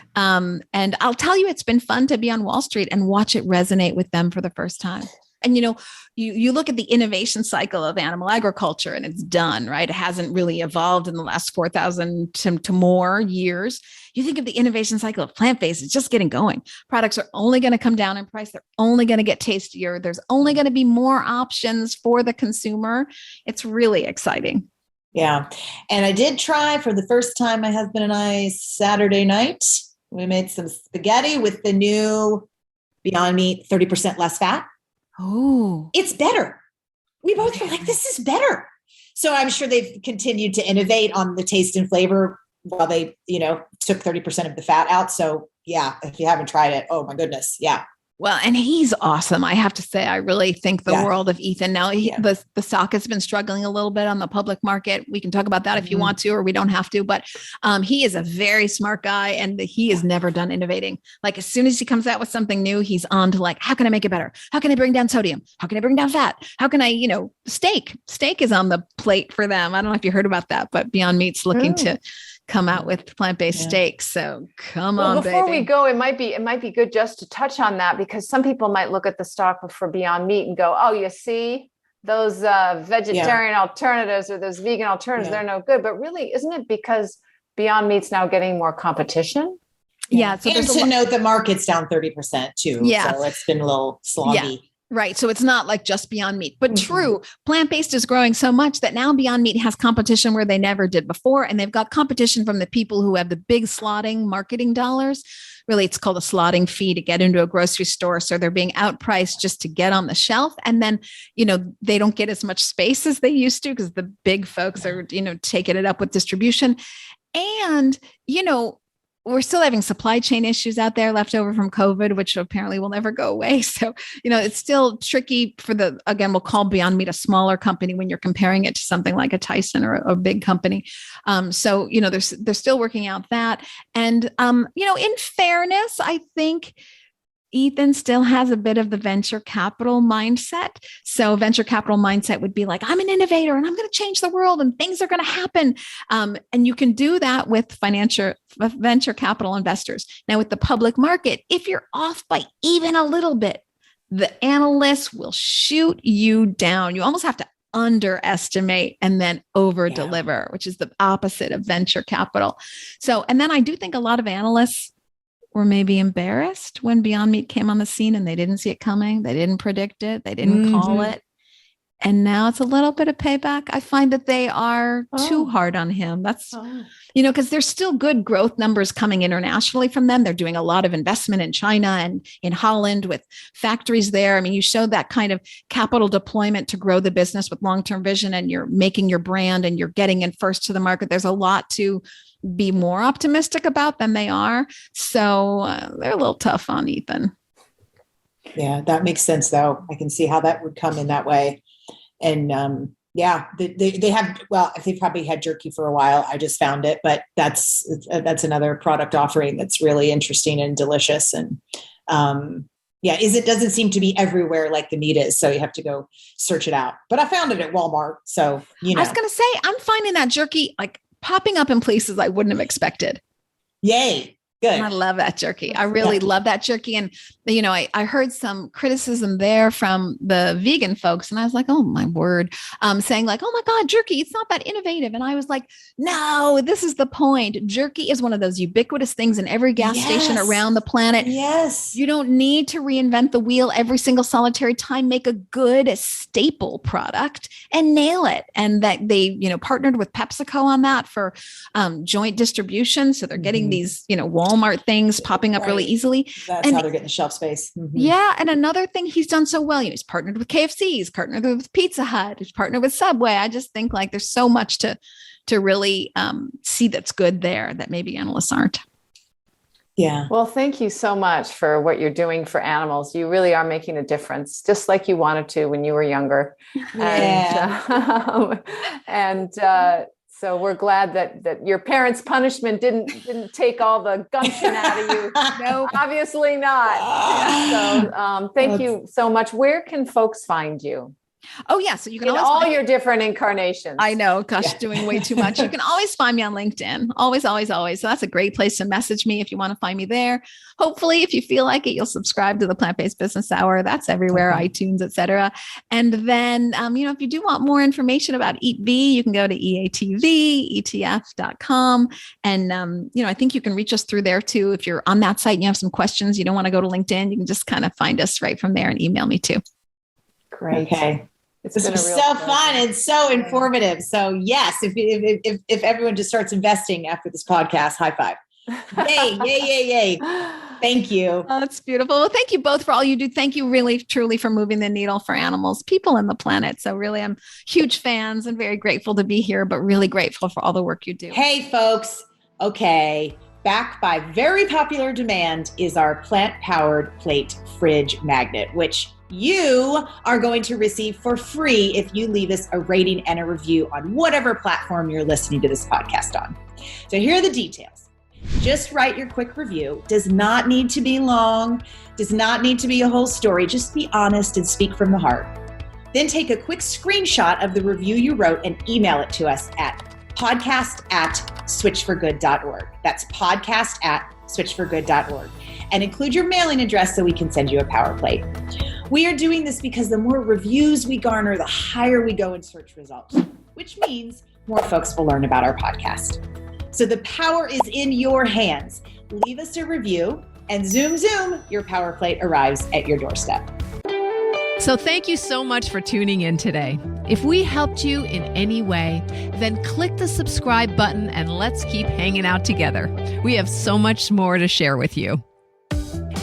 And I'll tell you, it's been fun to be on Wall Street and watch it resonate with them for the first time. And, you look at the innovation cycle of animal agriculture and it's done, right? It hasn't really evolved in the last 4,000 to more years. You think of the innovation cycle of plant-based, it's just getting going. Products are only going to come down in price. They're only going to get tastier. There's only going to be more options for the consumer. It's really exciting. Yeah. And I did try for the first time, my husband and I, Saturday night, we made some spaghetti with the new Beyond Meat, 30% less fat. Oh, it's better. We both were like, this is better. So I'm sure they've continued to innovate on the taste and flavor while they, took 30% of the fat out. So yeah, if you haven't tried it, oh my goodness. Yeah. Well, and he's awesome. I have to say, I really think the world of Ethan. Now, the stock has been struggling a little bit on the public market. We can talk about that if you want to, or we don't have to. But he is a very smart guy, and he has never done innovating. Like as soon as he comes out with something new, he's on to like, how can I make it better? How can I bring down sodium? How can I bring down fat? How can I, steak is on the plate for them. I don't know if you heard about that, but Beyond Meat's looking to come out with plant-based steaks. So come on, before baby. we go, it might be good just to touch on that, because some people might look at the stock for Beyond Meat and go, oh, you see those vegetarian alternatives or those vegan alternatives, they're no good. But really, isn't it because Beyond Meat's now getting more competition? Yeah. So and to note, the market's down 30% too. Yeah. So it's been a little sloggy. Yeah. Right. So it's not like just Beyond Meat, but true. Plant-based is growing so much that now Beyond Meat has competition where they never did before. And they've got competition from the people who have the big slotting marketing dollars. Really, it's called a slotting fee to get into a grocery store. So they're being outpriced just to get on the shelf. And then, they don't get as much space as they used to because the big folks are, taking it up with distribution. And, we're still having supply chain issues out there left over from COVID, which apparently will never go away. So, it's still tricky again, we'll call Beyond Meat a smaller company when you're comparing it to something like a Tyson or a big company. So, they're still working out that. And, in fairness, I think Ethan still has a bit of the venture capital mindset. So venture capital mindset would be like, I'm an innovator and I'm going to change the world and things are going to happen. And you can do that with venture capital investors. Now with the public market, if you're off by even a little bit, the analysts will shoot you down. You almost have to underestimate and then over deliver, which is the opposite of venture capital. So, and then I do think a lot of analysts were maybe embarrassed when Beyond Meat came on the scene and they didn't see it coming. They didn't predict it. They didn't call it. And now it's a little bit of payback. I find that they are too hard on him. That's, because there's still good growth numbers coming internationally from them. They're doing a lot of investment in China and in Holland with factories there. I mean, you showed that kind of capital deployment to grow the business with long-term vision, and you're making your brand and you're getting in first to the market. There's a lot to be more optimistic about than they are. So they're a little tough on Ethan. Yeah, that makes sense, though. I can see how that would come in that way. And they have, well, they've probably had jerky for a while. I just found it, but that's another product offering that's really interesting and delicious. And it doesn't seem to be everywhere like the meat is. So you have to go search it out. But I found it at Walmart. So, I was going to say, I'm finding that jerky like popping up in places I wouldn't have expected. Yay. Good. And I love that jerky. I really love that jerky. And, I heard some criticism there from the vegan folks. And I was like, oh, my word, saying like, oh, my God, jerky, it's not that innovative. And I was like, no, this is the point. Jerky is one of those ubiquitous things in every gas station around the planet. Yes. You don't need to reinvent the wheel every single solitary time. Make a good staple product and nail it. And that they, partnered with PepsiCo on that for joint distribution. So they're getting these, Walmart things popping up really easily. That's how they're getting the shelf space. Mm-hmm. Yeah. And another thing he's done so well, he's partnered with KFC, he's partnered with Pizza Hut, he's partnered with Subway. I just think like there's so much to really see that's good there that maybe analysts aren't. Yeah. Well, thank you so much for what you're doing for animals. You really are making a difference, just like you wanted to when you were younger. Yeah. So we're glad that your parents' punishment didn't take all the gumption out of you. No, obviously not. So thank you so much. Where can folks find you? Oh, yeah. So you can in all your different incarnations. I know. Gosh, doing way too much. You can always find me on LinkedIn. Always, always, always. So that's a great place to message me if you want to find me there. Hopefully, if you feel like it, you'll subscribe to the Plant-Based Business Hour. That's everywhere, iTunes, etc. And then, if you do want more information about EatV, you can go to EATV-ETF.com. And, I think you can reach us through there too. If you're on that site and you have some questions, you don't want to go to LinkedIn, you can just kind of find us right from there and email me too. Great. Okay. This was so fun and so informative. So yes, if everyone just starts investing after this podcast, high five. Yay, yay, yay, yay. Thank you. Oh, that's beautiful. Well, thank you both for all you do. Thank you really, truly for moving the needle for animals, people, and the planet. So really, I'm huge fans and very grateful to be here, but really grateful for all the work you do. Hey, folks. Okay. Back by very popular demand is our plant-powered plate fridge magnet, which you are going to receive for free if you leave us a rating and a review on whatever platform you're listening to this podcast on. So here are the details. Just write your quick review. Does not need to be long, does not need to be a whole story. Just be honest and speak from the heart. Then take a quick screenshot of the review you wrote and email it to us at podcast@switchforgood.org. That's podcast@switchforgood.org. And include your mailing address so we can send you a power plate. We are doing this because the more reviews we garner, the higher we go in search results, which means more folks will learn about our podcast. So the power is in your hands. Leave us a review and zoom, your power plate arrives at your doorstep. So thank you so much for tuning in today. If we helped you in any way, then click the subscribe button and let's keep hanging out together. We have so much more to share with you.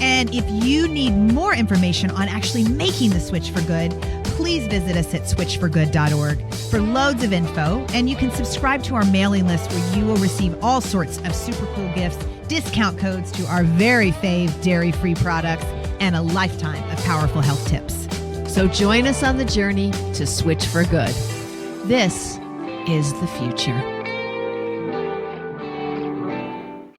And if you need more information on actually making the switch for good, please visit us at switchforgood.org for loads of info. And you can subscribe to our mailing list where you will receive all sorts of super cool gifts, discount codes to our very fave dairy-free products, and a lifetime of powerful health tips. So join us on the journey to switch for good. This is the future.